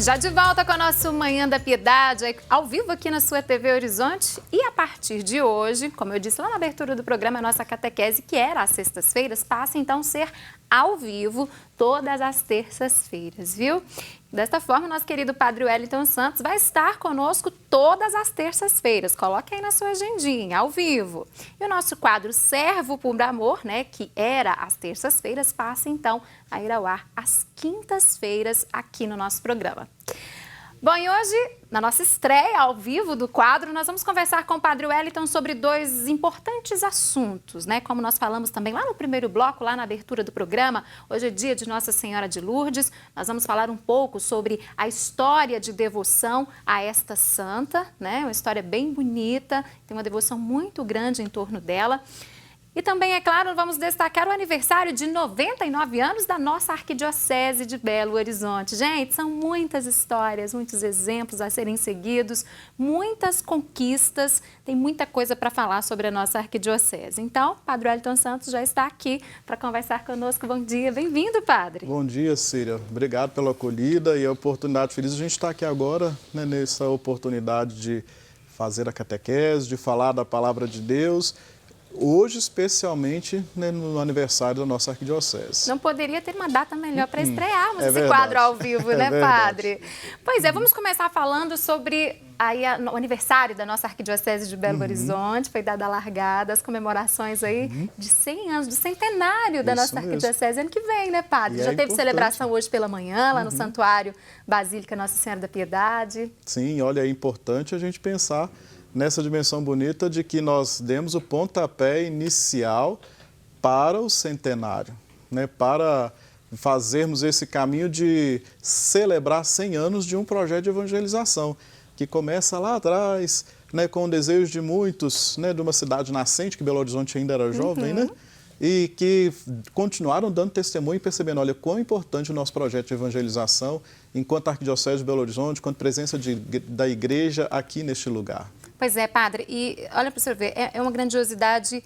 Já de volta com o nosso Manhã da Piedade, ao vivo aqui na sua TV Horizonte. E a partir de hoje, como eu disse lá na abertura do programa, a nossa catequese, que era às sextas-feiras, passa então a ser ao vivo todas as terças-feiras, viu? Desta forma, o nosso querido Padre Wellington Santos vai estar conosco todas as terças-feiras. Coloque aí na sua agendinha, ao vivo. E o nosso quadro Servo por Amor, né, que era às terças-feiras, passa então a ir ao ar às quintas-feiras aqui no nosso programa. Bom, e hoje, na nossa estreia ao vivo do quadro, nós vamos conversar com o Padre Wellington sobre dois importantes assuntos, né? Como nós falamos também lá no primeiro bloco, lá na abertura do programa, hoje é dia de Nossa Senhora de Lourdes. Nós vamos falar um pouco sobre a história de devoção a esta santa, né? Uma história bem bonita, tem uma devoção muito grande em torno dela. E também, é claro, vamos destacar o aniversário de 99 anos da nossa Arquidiocese de Belo Horizonte. Gente, são muitas histórias, muitos exemplos a serem seguidos, muitas conquistas, tem muita coisa para falar sobre a nossa Arquidiocese. Então, Padre Wellington Santos já está aqui para conversar conosco. Bom dia, bem-vindo, Padre. Bom dia, Síria. Obrigado pela acolhida e a oportunidade feliz. A gente está aqui agora, né, nessa oportunidade de fazer a catequese, de falar da Palavra de Deus. Hoje, especialmente, né, no aniversário da nossa Arquidiocese. Não poderia ter uma data melhor para estrearmos esse quadro ao vivo, né, Padre? Pois é, vamos começar falando sobre o aniversário da nossa Arquidiocese de Belo Horizonte. Foi dada a largada, as comemorações aí de 100 anos, do centenário da nossa Arquidiocese, ano que vem, né, Padre? Já teve celebração hoje pela manhã, lá no Santuário Basílica Nossa Senhora da Piedade. Sim, olha, é importante a gente pensar nessa dimensão bonita de que nós demos o pontapé inicial para o centenário, né? Para fazermos esse caminho de celebrar 100 anos de um projeto de evangelização, que começa lá atrás, né, com o desejo de muitos, né, de uma cidade nascente, que Belo Horizonte ainda era jovem, né? E que continuaram dando testemunho e percebendo, olha, quão importante o nosso projeto de evangelização enquanto Arquidiocese de Belo Horizonte, enquanto presença da igreja aqui neste lugar. Pois é, Padre, e olha para você ver, é uma grandiosidade,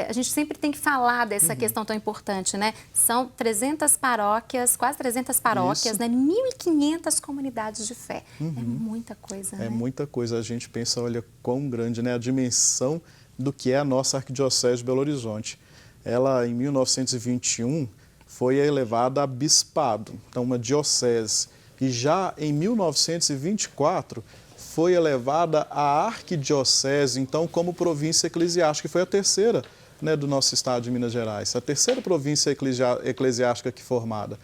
a gente sempre tem que falar dessa questão tão importante, né? São 300 paróquias, quase 300 paróquias, né? 1.500 comunidades de fé. É muita coisa, né? É muita coisa, a gente pensa, olha, quão grande, né? A dimensão do que é a nossa Arquidiocese de Belo Horizonte. Ela, em 1921, foi elevada a bispado, então uma diocese. E já em 1924, foi elevada à arquidiocese, então, como província eclesiástica, que foi a terceira, né, do nosso estado de Minas Gerais, a terceira província eclesiástica aqui formada.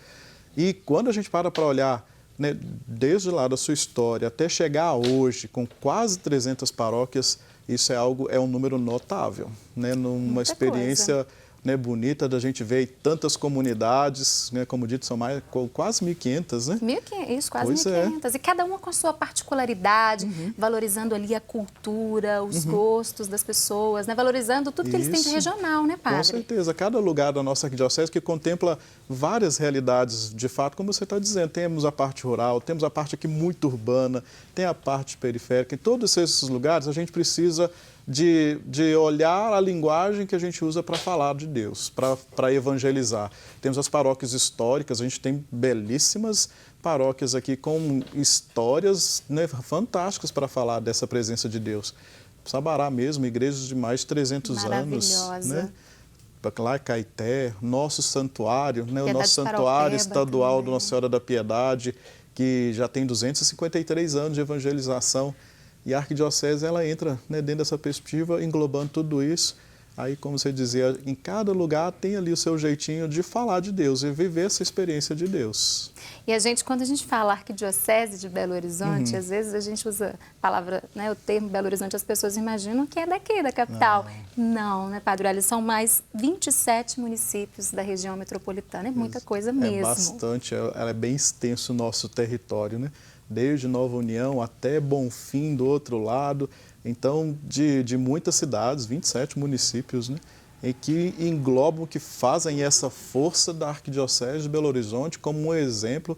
E quando a gente para olhar, né, desde lá da sua história até chegar hoje, com quase 300 paróquias, isso é um número notável, né, numa muita experiência coisa, né, bonita da gente ver tantas comunidades, né, como dito, são quase 1.500, né? 1.500, isso, quase Pois 1.500. E cada uma com a sua particularidade, valorizando ali a cultura, os gostos das pessoas, né? Valorizando tudo que eles têm de regional, né, Padre? Com certeza. Cada lugar da nossa arquidiocese que contempla várias realidades, de fato, como você está dizendo. Temos a parte rural, temos a parte aqui muito urbana, tem a parte periférica. Em todos esses lugares a gente precisa de olhar a linguagem que a gente usa para falar de Deus, para evangelizar. Temos as paróquias históricas, a gente tem belíssimas paróquias aqui com histórias, né, fantásticas para falar dessa presença de Deus. Sabará mesmo, igrejas de mais de 300 anos. Né? Lá em Caeté, nosso santuário, né, o nosso santuário estadual de Nossa Senhora da Piedade, que já tem 253 anos de evangelização. E a arquidiocese, ela entra, né, dentro dessa perspectiva, englobando tudo isso. Aí, como você dizia, em cada lugar tem ali o seu jeitinho de falar de Deus e viver essa experiência de Deus. E a gente, quando a gente fala Arquidiocese de Belo Horizonte, às vezes a gente usa a palavra, né, o termo Belo Horizonte, as pessoas imaginam que é daqui, da capital. Não, né, Padre? Olha, são mais 27 municípios da região metropolitana, é muita coisa mesmo. É bastante, é bem extenso o nosso território, né? Desde Nova União até Bonfim, do outro lado. Então, de muitas cidades, 27 municípios, né, em que englobam, que fazem essa força da Arquidiocese de Belo Horizonte como um exemplo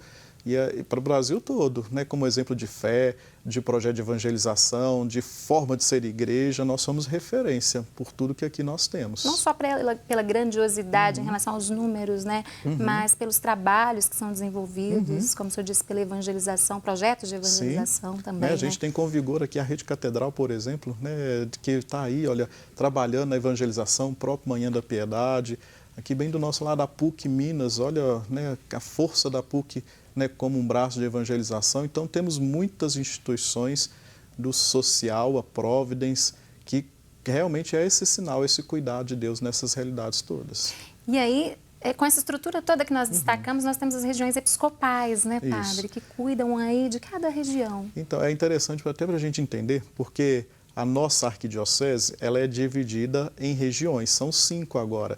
E para o Brasil todo, né, como exemplo de fé, de projeto de evangelização, de forma de ser igreja, nós somos referência por tudo que aqui nós temos. Não só pela grandiosidade em relação aos números, né, mas pelos trabalhos que são desenvolvidos, como o senhor disse, pela evangelização, projetos de evangelização também. Né, a gente tem com vigor aqui a Rede Catedral, por exemplo, né, que está aí, olha, trabalhando na evangelização, o próprio Manhã da Piedade, aqui bem do nosso lado, a PUC Minas, olha, né, a força da PUC, né, como um braço de evangelização. Então, temos muitas instituições do social, a Providence, que realmente é esse sinal, esse cuidado de Deus nessas realidades todas. E aí, com essa estrutura toda que nós destacamos, nós temos as regiões episcopais, né, padre, que cuidam aí de cada região. Então, é interessante até para a gente entender, porque a nossa arquidiocese, ela é dividida em regiões, são 5 agora.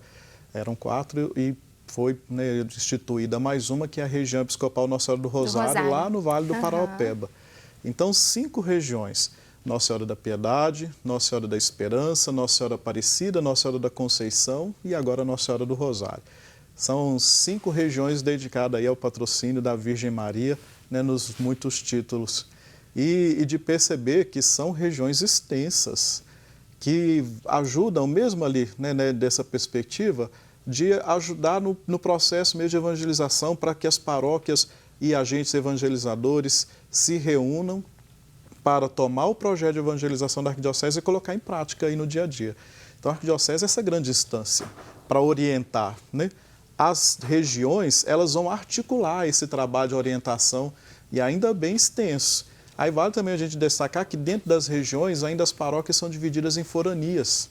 Eram 4 e foi, né, instituída mais uma, que é a região episcopal Nossa Senhora do Rosário, lá no Vale do Paraopeba. Então, 5 regiões: Nossa Senhora da Piedade, Nossa Senhora da Esperança, Nossa Senhora Aparecida, Nossa Senhora da Conceição e agora Nossa Senhora do Rosário. São 5 regiões dedicadas aí ao patrocínio da Virgem Maria, né, nos muitos títulos. E de perceber que são regiões extensas, que ajudam mesmo ali, né, dessa perspectiva, de ajudar no processo mesmo de evangelização, para que as paróquias e agentes evangelizadores se reúnam para tomar o projeto de evangelização da arquidiocese e colocar em prática aí no dia a dia. Então, a arquidiocese é essa grande instância para orientar, né? As regiões, elas vão articular esse trabalho de orientação e ainda bem extenso. Aí vale também a gente destacar que dentro das regiões ainda as paróquias são divididas em foranias.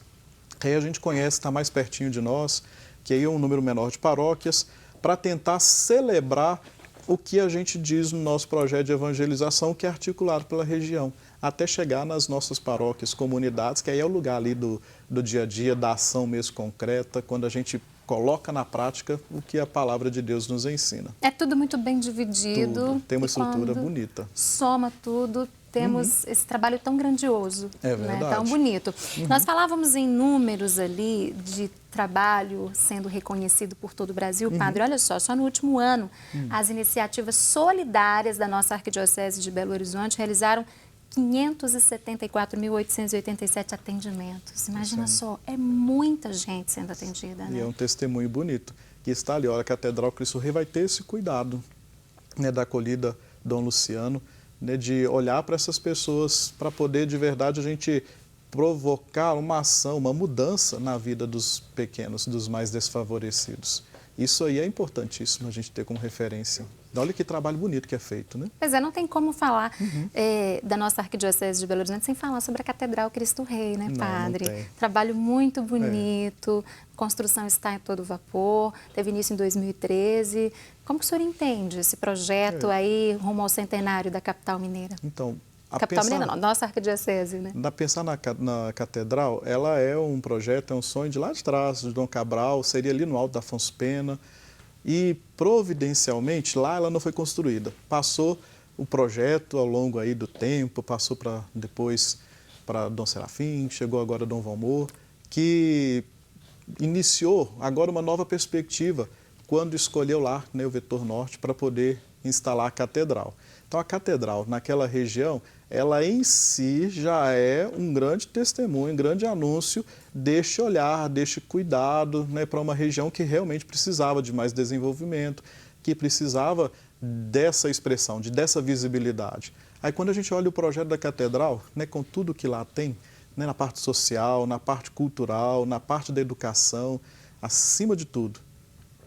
Aí a gente conhece, está mais pertinho de nós, que aí é um número menor de paróquias, para tentar celebrar o que a gente diz no nosso projeto de evangelização, que é articulado pela região, até chegar nas nossas paróquias, comunidades, que aí é o lugar ali do dia a dia, da ação mesmo concreta, quando a gente coloca na prática o que a palavra de Deus nos ensina. É tudo muito bem dividido. Tudo. Tem uma estrutura bonita. Soma tudo, temos esse trabalho tão grandioso, verdade. Né? Tão bonito. Nós falávamos em números ali de trabalho sendo reconhecido por todo o Brasil. Padre, olha só no último ano, as iniciativas solidárias da nossa Arquidiocese de Belo Horizonte realizaram 574.887 atendimentos. Imagina só, é muita gente sendo atendida, né? E é um testemunho bonito, que está ali, olha, a Catedral Cristo Rei vai ter esse cuidado, né, da acolhida Dom Luciano, né, de olhar para essas pessoas, para poder de verdade a gente provocar uma ação, uma mudança na vida dos pequenos, dos mais desfavorecidos. Isso aí é importantíssimo a gente ter como referência. Olha que trabalho bonito que é feito, né? Pois é, não tem como falar da nossa Arquidiocese de Belo Horizonte sem falar sobre a Catedral Cristo Rei, né, padre? Não tem. Trabalho muito bonito, construção está em todo vapor, teve início em 2013. Como que o senhor entende esse projeto aí rumo ao centenário da capital mineira? Então, capital mineira não, nossa Arquidiocese, né? Pensar na Catedral, ela é um projeto, é um sonho de lá de trás, de Dom Cabral, seria ali no Alto da Afonso Pena. E, providencialmente, lá ela não foi construída. Passou o projeto ao longo aí do tempo, passou depois para Dom Serafim, chegou agora Dom Valmor, que iniciou agora uma nova perspectiva quando escolheu lá, né, o Vetor Norte para poder instalar a catedral. Então, a catedral naquela região, ela em si já é um grande testemunho, um grande anúncio deste olhar, deste cuidado, né, para uma região que realmente precisava de mais desenvolvimento, que precisava dessa expressão, dessa visibilidade. Aí quando a gente olha o projeto da catedral, né, com tudo que lá tem, né, na parte social, na parte cultural, na parte da educação, acima de tudo,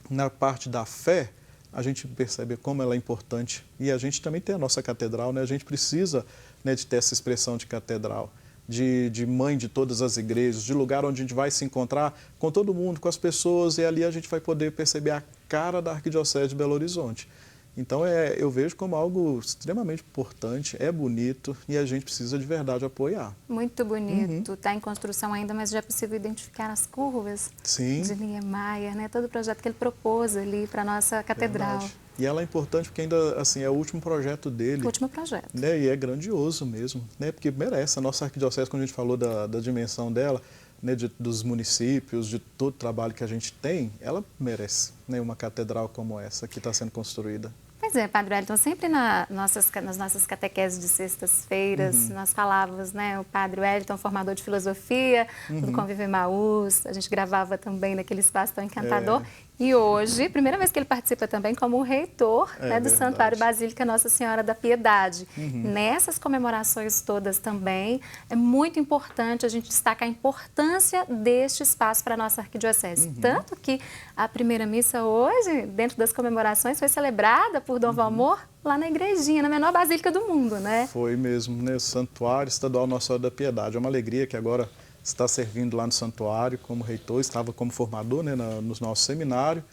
na parte da fé, a gente percebe como ela é importante. E a gente também tem a nossa catedral, né? A gente precisa, né, de ter essa expressão de catedral, de mãe de todas as igrejas, de lugar onde a gente vai se encontrar com todo mundo, com as pessoas, e ali a gente vai poder perceber a cara da Arquidiocese de Belo Horizonte. Então, eu vejo como algo extremamente importante, é bonito e a gente precisa de verdade apoiar. Muito bonito. Está em construção ainda, mas já é possível identificar as curvas de Niemeyer, né? Todo o projeto que ele propôs ali para a nossa catedral. Verdade. E ela é importante porque ainda assim, é o último projeto dele. O último projeto. Né? E é grandioso mesmo, né? Porque merece. A nossa arquidiocese, quando a gente falou da dimensão dela, né, dos municípios, de todo o trabalho que a gente tem, ela merece, né, uma catedral como essa que está sendo construída. Pois Pois é, Padre Wellington, sempre nas nossas catequeses de sextas-feiras, nós falávamos, né, o Padre Wellington, formador de filosofia, do Convívio Emaús, a gente gravava também naquele espaço tão encantador. E hoje, primeira vez que ele participa também como reitor, né, do Santuário Basílica Nossa Senhora da Piedade. Nessas comemorações todas também, é muito importante a gente destacar a importância deste espaço para a nossa arquidiocese. Tanto que a primeira missa hoje, dentro das comemorações, foi celebrada por Dom Valmor lá na igrejinha, na menor basílica do mundo, né? Foi mesmo, né? Santuário Estadual Nossa Senhora da Piedade. É uma alegria que agora está servindo lá no santuário como reitor, estava como formador, né, no nosso seminário.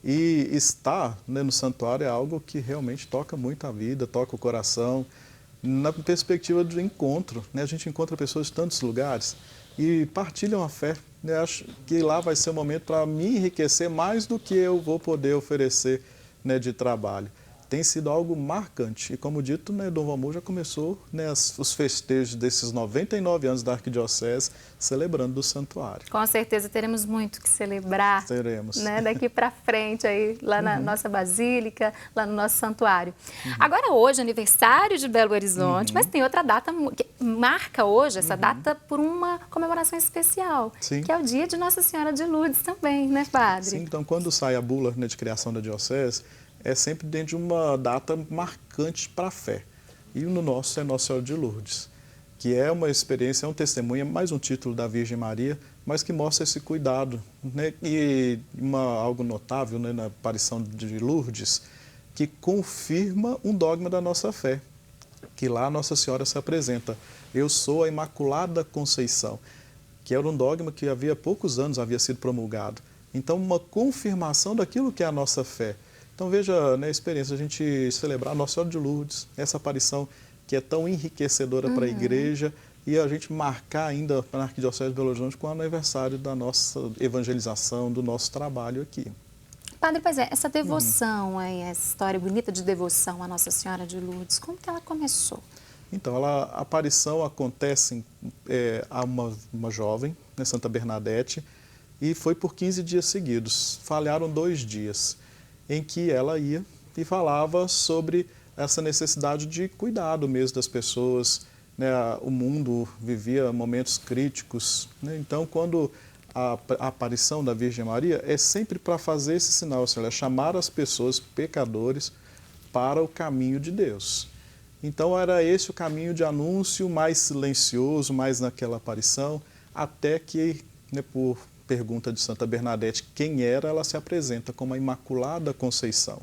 E estar, né, no santuário é algo que realmente toca muito a vida, toca o coração. Na perspectiva do encontro, né? A gente encontra pessoas de tantos lugares e partilham a fé. Né? Acho que lá vai ser um momento para me enriquecer mais do que eu vou poder oferecer, né, de trabalho. Tem sido algo marcante. E como dito, né, Dom Valmor já começou, né, os festejos desses 99 anos da Arquidiocese, celebrando do santuário. Com certeza teremos muito que celebrar. Teremos. Né, daqui para frente, aí, lá na nossa basílica, lá no nosso santuário. Agora, hoje, aniversário de Belo Horizonte, mas tem outra data que marca hoje essa data por uma comemoração especial, Sim. que é o dia de Nossa Senhora de Lourdes também, né, Padre? Sim, então quando sai a bula, né, de criação da diocese, é sempre dentro de uma data marcante para a fé. E no nosso é Nossa Senhora de Lourdes, que é uma experiência, é um testemunho, é mais um título da Virgem Maria, mas que mostra esse cuidado. Né? E algo notável, né, na aparição de Lourdes, que confirma um dogma da nossa fé, que lá Nossa Senhora se apresenta. Eu sou a Imaculada Conceição, que era um dogma que havia poucos anos havia sido promulgado. Então, uma confirmação daquilo que é a nossa fé. Então veja, né, a experiência, a gente celebrar Nossa Senhora de Lourdes, essa aparição que é tão enriquecedora para a igreja, e a gente marcar ainda na Arquidiocese de Belo Horizonte com o aniversário da nossa evangelização, do nosso trabalho aqui. Padre, pois é, essa devoção, essa história bonita de devoção à Nossa Senhora de Lourdes, como que ela começou? Então, a aparição acontece a uma jovem, né, Santa Bernadette, e foi por 15 dias seguidos. Falharam 2 dias. Em que ela ia e falava sobre essa necessidade de cuidado mesmo das pessoas. Né? O mundo vivia momentos críticos. Né? Então, quando a aparição da Virgem Maria é sempre para fazer esse sinal, ou seja, chamar as pessoas pecadores para o caminho de Deus. Então, era esse o caminho de anúncio mais silencioso, mais naquela aparição, até que, né, por pergunta de Santa Bernadette quem era, ela se apresenta como a Imaculada Conceição.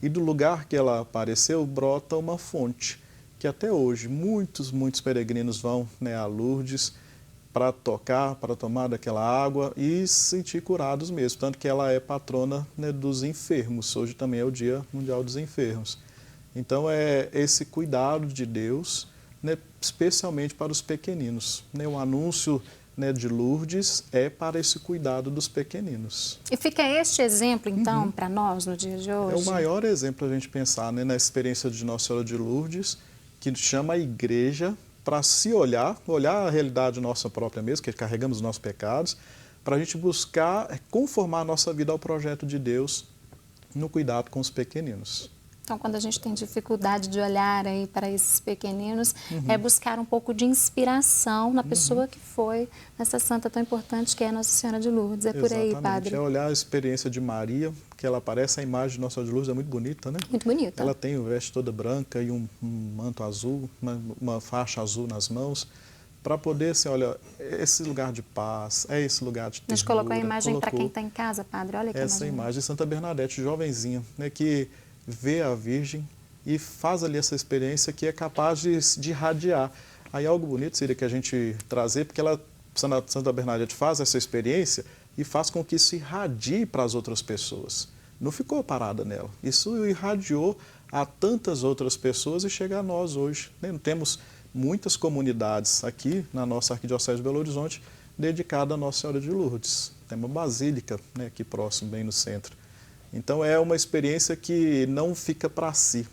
E do lugar que ela apareceu, brota uma fonte, que até hoje muitos peregrinos vão, né, a Lourdes para tocar, para tomar daquela água e se sentir curados mesmo. Tanto que ela é patrona, né, dos enfermos. Hoje também é o Dia Mundial dos Enfermos. Então é esse cuidado de Deus, né, especialmente para os pequeninos. Né, o anúncio, né, de Lourdes é para esse cuidado dos pequeninos. E fica este exemplo, então, para nós no dia de hoje? É o maior exemplo a gente pensar, né, na experiência de Nossa Senhora de Lourdes, que chama a igreja para se olhar a realidade nossa própria mesmo, que carregamos os nossos pecados, para a gente buscar conformar a nossa vida ao projeto de Deus no cuidado com os pequeninos. Então, quando a gente tem dificuldade de olhar aí para esses pequeninos, é buscar um pouco de inspiração na pessoa que foi nessa santa tão importante que é Nossa Senhora de Lourdes. É por aí, Padre? É olhar a experiência de Maria, que ela aparece, a imagem de Nossa Senhora de Lourdes é muito bonita, né? Muito bonita. Ela tem o veste toda branca e um manto azul, uma faixa azul nas mãos, para poder, assim, olha, esse lugar de paz, é esse lugar de ternura. A gente colocou a imagem para quem está em casa, Padre, olha que essa imagem de Santa Bernadette, jovenzinha, né, que vê a Virgem e faz ali essa experiência que é capaz de irradiar. Aí algo bonito seria que a gente trazer, porque Santa Bernadette faz essa experiência e faz com que isso irradie para as outras pessoas. Não ficou parada nela. Isso irradiou a tantas outras pessoas e chega a nós hoje. Né? Temos muitas comunidades aqui na nossa Arquidiocese de Belo Horizonte dedicada a Nossa Senhora de Lourdes. Tem uma basílica, né, aqui próximo, bem no centro. Então é uma experiência que não fica para si.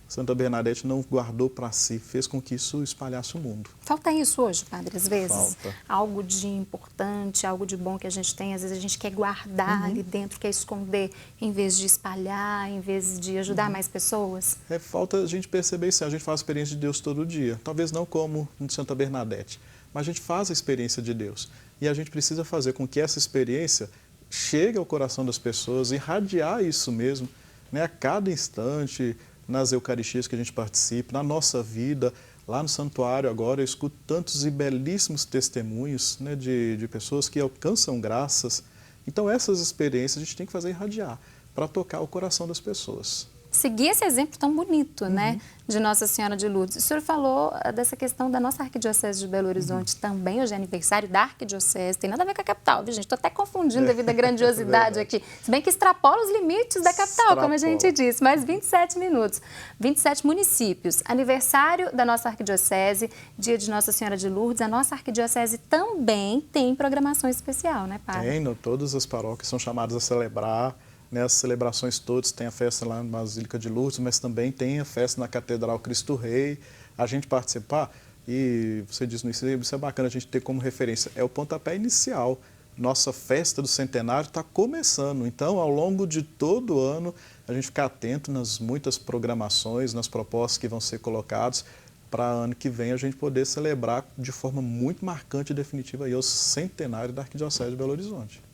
Santa Bernadette não guardou para si, fez com que isso espalhasse o mundo. Falta isso hoje, padre, às vezes? Falta. Algo de importante, algo de bom que a gente tem, às vezes a gente quer guardar ali dentro, quer esconder, em vez de espalhar, em vez de ajudar mais pessoas? Falta a gente perceber isso, a gente faz a experiência de Deus todo dia, talvez não como em Santa Bernadette, mas a gente faz a experiência de Deus. E a gente precisa fazer com que essa experiência chegue ao coração das pessoas, irradiar isso mesmo, né, a cada instante, nas Eucaristias que a gente participa, na nossa vida, lá no santuário agora eu escuto tantos e belíssimos testemunhos, né, de pessoas que alcançam graças. Então essas experiências a gente tem que fazer irradiar para tocar o coração das pessoas. Seguir esse exemplo tão bonito, né, de Nossa Senhora de Lourdes. O senhor falou dessa questão da nossa Arquidiocese de Belo Horizonte também, hoje é aniversário da Arquidiocese, tem nada a ver com a capital, viu, gente? Estou até confundindo devido à grandiosidade aqui, se bem que extrapola os limites da capital, como a gente disse, mas 27 minutos, 27 municípios, aniversário da nossa Arquidiocese, dia de Nossa Senhora de Lourdes, a nossa Arquidiocese também tem programação especial, né, padre? Tem, todas as paróquias são chamadas a celebrar. As celebrações todas, tem a festa lá na Basílica de Lourdes, mas também tem a festa na Catedral Cristo Rei. A gente participar, e você diz isso é bacana a gente ter como referência, é o pontapé inicial. Nossa festa do centenário está começando, então ao longo de todo o ano a gente ficar atento nas muitas programações, nas propostas que vão ser colocadas para ano que vem a gente poder celebrar de forma muito marcante e definitiva aí o centenário da Arquidiocese de Belo Horizonte.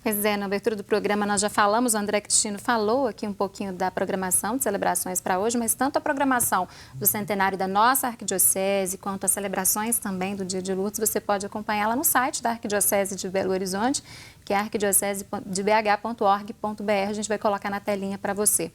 Pois é, na abertura do programa nós já falamos, o André Cristino falou aqui um pouquinho da programação de celebrações para hoje, mas tanto a programação do centenário da nossa Arquidiocese, quanto as celebrações também do Dia de Lourdes, você pode acompanhar lá no site da Arquidiocese de Belo Horizonte, que é arquidiocesebh.org.br, a gente vai colocar na telinha para você.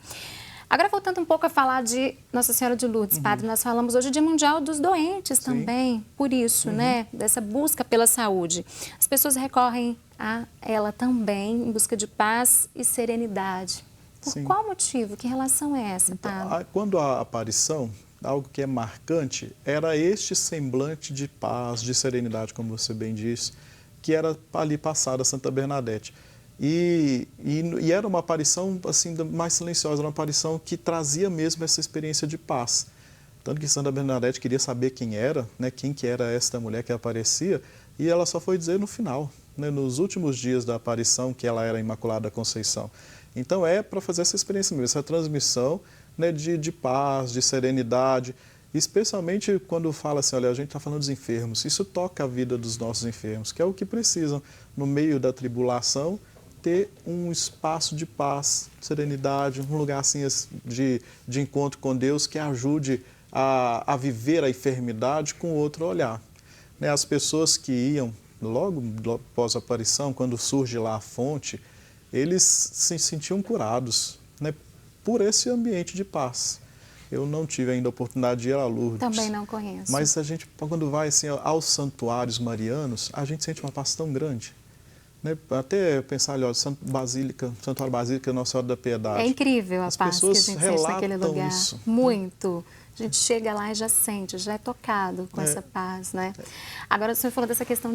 Agora, voltando um pouco a falar de Nossa Senhora de Lourdes, padre, nós falamos hoje de Mundial dos Doentes também, por isso, né, dessa busca pela saúde. As pessoas recorrem a ela também em busca de paz e serenidade. Por qual motivo? Que relação é essa, padre? Então, quando a aparição, algo que é marcante, era este semblante de paz, de serenidade, como você bem disse, que era ali passada a Santa Bernadette. E era uma aparição assim, mais silenciosa, uma aparição que trazia mesmo essa experiência de paz. Tanto que Santa Bernadette queria saber quem era, né, quem que era esta mulher que aparecia, e ela só foi dizer no final, né, nos últimos dias da aparição, que ela era a Imaculada Conceição. Então é para fazer essa experiência mesmo, essa transmissão, né, de paz, de serenidade, especialmente quando fala assim, olha, a gente está falando dos enfermos, isso toca a vida dos nossos enfermos, que é o que precisam, no meio da tribulação, ter um espaço de paz, serenidade, um lugar assim de encontro com Deus que ajude a viver a enfermidade com outro olhar. Né, as pessoas que iam logo após a aparição, quando surge lá a fonte, eles se sentiam curados, né, por esse ambiente de paz. Eu não tive ainda a oportunidade de ir a Lourdes. Também não conheço. Mas a gente, quando vai assim, aos santuários marianos, a gente sente uma paz tão grande. Né? Até pensar ali, ó, Santuário Basílica Nossa Senhora da Piedade. É incrível a As paz que a pessoas gente sente naquele lugar. Isso. Muito. A gente chega lá e já sente, já é tocado com essa paz, né? Agora, o senhor falou dessa questão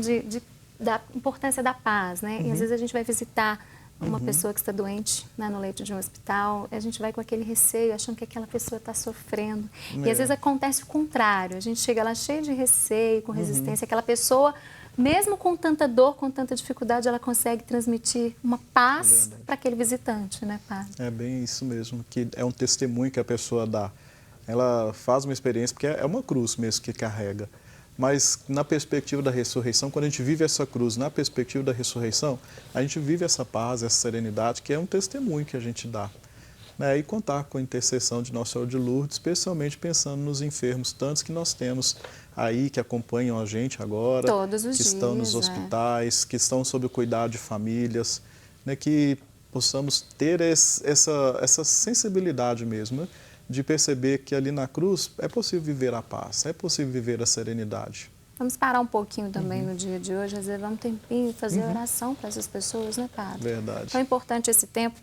da importância da paz, né? E às vezes a gente vai visitar uma pessoa que está doente, né, no leito de um hospital, a gente vai com aquele receio, achando que aquela pessoa está sofrendo. E às vezes acontece o contrário, a gente chega lá cheio de receio, com resistência, aquela pessoa, mesmo com tanta dor, com tanta dificuldade, ela consegue transmitir uma paz para aquele visitante, né, padre? É bem isso mesmo, que é um testemunho que a pessoa dá. Ela faz uma experiência, porque é uma cruz mesmo que carrega. Mas na perspectiva da ressurreição, quando a gente vive essa cruz, na perspectiva da ressurreição, a gente vive essa paz, essa serenidade, que é um testemunho que a gente dá. Né? E contar com a intercessão de Nossa Senhora de Lourdes, especialmente pensando nos enfermos, tantos que nós temos aí, que acompanham a gente agora, todos os que estão nos hospitais, que estão sob o cuidado de famílias, né? Que possamos ter essa sensibilidade mesmo, né? De perceber que ali na cruz é possível viver a paz, é possível viver a serenidade. Vamos parar um pouquinho também no dia de hoje, reservar um tempinho e fazer oração para essas pessoas, né, padre? Verdade. Tão importante esse tempo.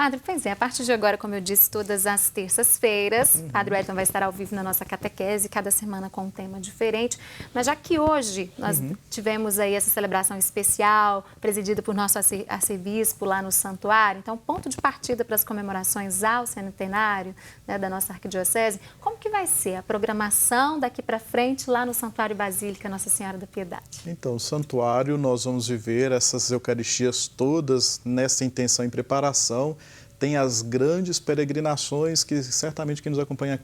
Padre, pois é, a partir de agora, como eu disse, todas as terças-feiras, Padre Wellington vai estar ao vivo na nossa catequese, cada semana com um tema diferente. Mas já que hoje nós tivemos aí essa celebração especial, presidida por nosso arcebispo lá no santuário, então ponto de partida para as comemorações ao centenário, né, da nossa arquidiocese, como que vai ser a programação daqui para frente lá no Santuário Basílica Nossa Senhora da Piedade? Então, o santuário, nós vamos viver essas eucaristias todas nessa intenção em preparação. Tem as grandes peregrinações que certamente quem nos acompanha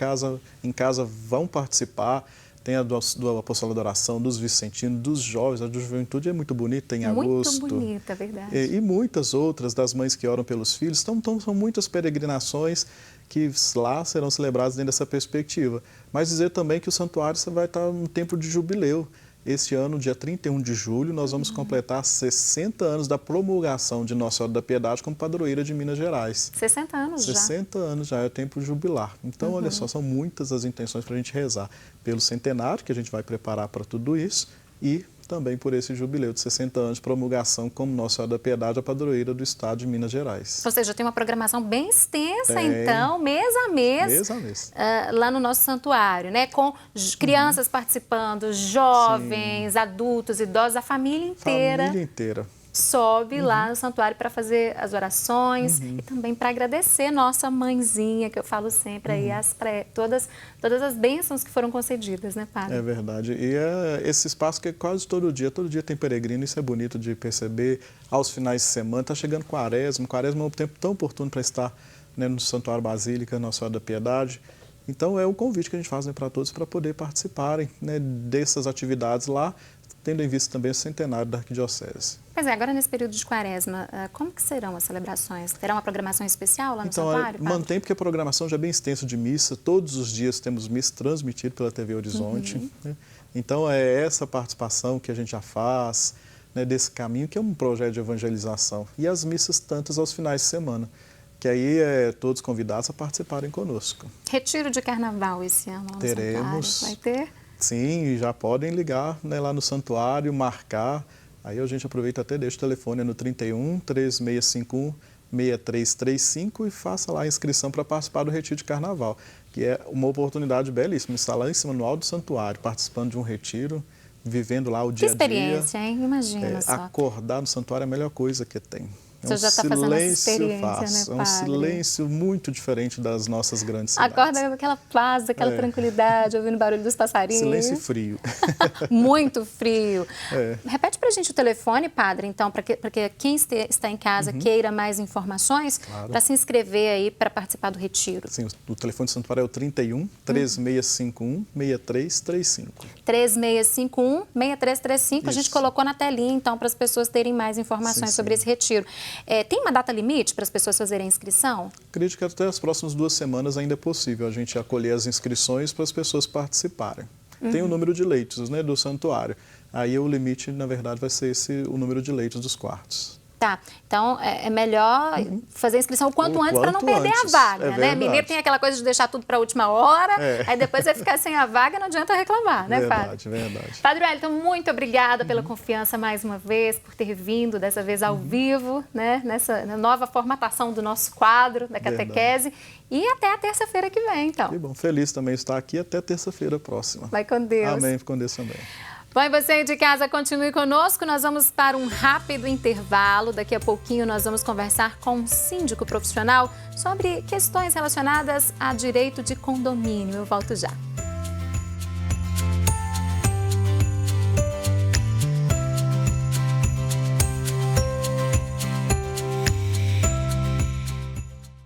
em casa vão participar. Tem a do Apostolado da Oração, dos Vicentinos, dos jovens, a do Juventude é muito bonita em agosto. Muito bonita, é verdade. E muitas outras das mães que oram pelos filhos. Então são muitas peregrinações que lá serão celebradas dentro dessa perspectiva. Mas dizer também que o santuário vai estar no tempo de jubileu. Este ano, dia 31 de julho, nós vamos completar 60 anos da promulgação de Nossa Senhora da Piedade como padroeira de Minas Gerais. 60 anos já? 60 anos já é o tempo jubilar. Então, olha só, são muitas as intenções para a gente rezar. Pelo centenário, que a gente vai preparar para tudo isso, e também por esse jubileu de 60 anos de promulgação como Nossa Senhora da Piedade, a padroeira do estado de Minas Gerais. Ou seja, tem uma programação bem extensa, então, mês a mês, lá no nosso santuário, né? Com crianças participando, jovens, adultos, idosos, a família inteira. Família inteira. Sobe lá no santuário para fazer as orações e também para agradecer nossa mãezinha, que eu falo sempre aí, todas as bênçãos que foram concedidas, né, Padre? É verdade. E é esse espaço que é quase todo dia tem peregrino, isso é bonito de perceber. Aos finais de semana, está chegando quaresma é um tempo tão oportuno para estar, né, no Santuário Basílica, Nossa Senhora da Piedade. Então é o convite que a gente faz, né, para todos para poder participarem, né, dessas atividades lá, tendo em vista também o centenário da Arquidiocese. Pois é, agora nesse período de quaresma, como que serão as celebrações? Terá uma programação especial lá no santuário? Mantém, porque a programação já é bem extensa de missa. Todos os dias temos missa transmitida pela TV Horizonte. Né? Então, é essa participação que a gente já faz, né, desse caminho, que é um projeto de evangelização. E as missas tantas aos finais de semana, que aí todos convidados a participarem conosco. Retiro de carnaval esse ano lá no Teremos. Santuário. Vai ter? Sim, já podem ligar, né, lá no santuário, marcar. Aí a gente aproveita até, deixa o telefone no 31 3651 6335 e faça lá a inscrição para participar do Retiro de Carnaval, que é uma oportunidade belíssima, estar lá em cima no alto do santuário, participando de um retiro, vivendo lá o dia a dia. Que experiência, hein? Imagina só. Acordar no santuário é a melhor coisa que tem. Você já está fazendo essa experiência, né, Padre? É um silêncio muito diferente das nossas grandes cidades. Acorda com aquela paz, aquela tranquilidade, ouvindo o barulho dos passarinhos. Silêncio frio. Muito frio. Repete para a gente o telefone, Padre, então, para que quem está em casa queira mais informações, para se inscrever aí para participar do retiro. Sim, o telefone do santuário é o 31 3651 6335. 3651 6335. A gente colocou na telinha, então, para as pessoas terem mais informações sobre esse retiro. Tem uma data limite para as pessoas fazerem a inscrição? Acredito que até as próximas 2 semanas ainda é possível a gente acolher as inscrições para as pessoas participarem. Tem o número de leitos, né, do santuário. Aí o limite, na verdade, vai ser o número de leitos dos quartos. Tá, então é melhor fazer a inscrição o quanto antes para não perder a vaga, né? Mineiro tem aquela coisa de deixar tudo para a última hora, aí depois vai ficar sem a vaga, não adianta reclamar, né, Padre? Verdade. Padre Wellington, muito obrigada pela confiança mais uma vez, por ter vindo, dessa vez ao vivo, né? Nessa nova formatação do nosso quadro, da catequese. E até a terça-feira que vem, então. Que bom, feliz também estar aqui, até terça-feira próxima. Vai com Deus. Amém, com Deus também. Bom, e você de casa, continue conosco. Nós vamos para um rápido intervalo. Daqui a pouquinho nós vamos conversar com um síndico profissional sobre questões relacionadas a direito de condomínio. Eu volto já.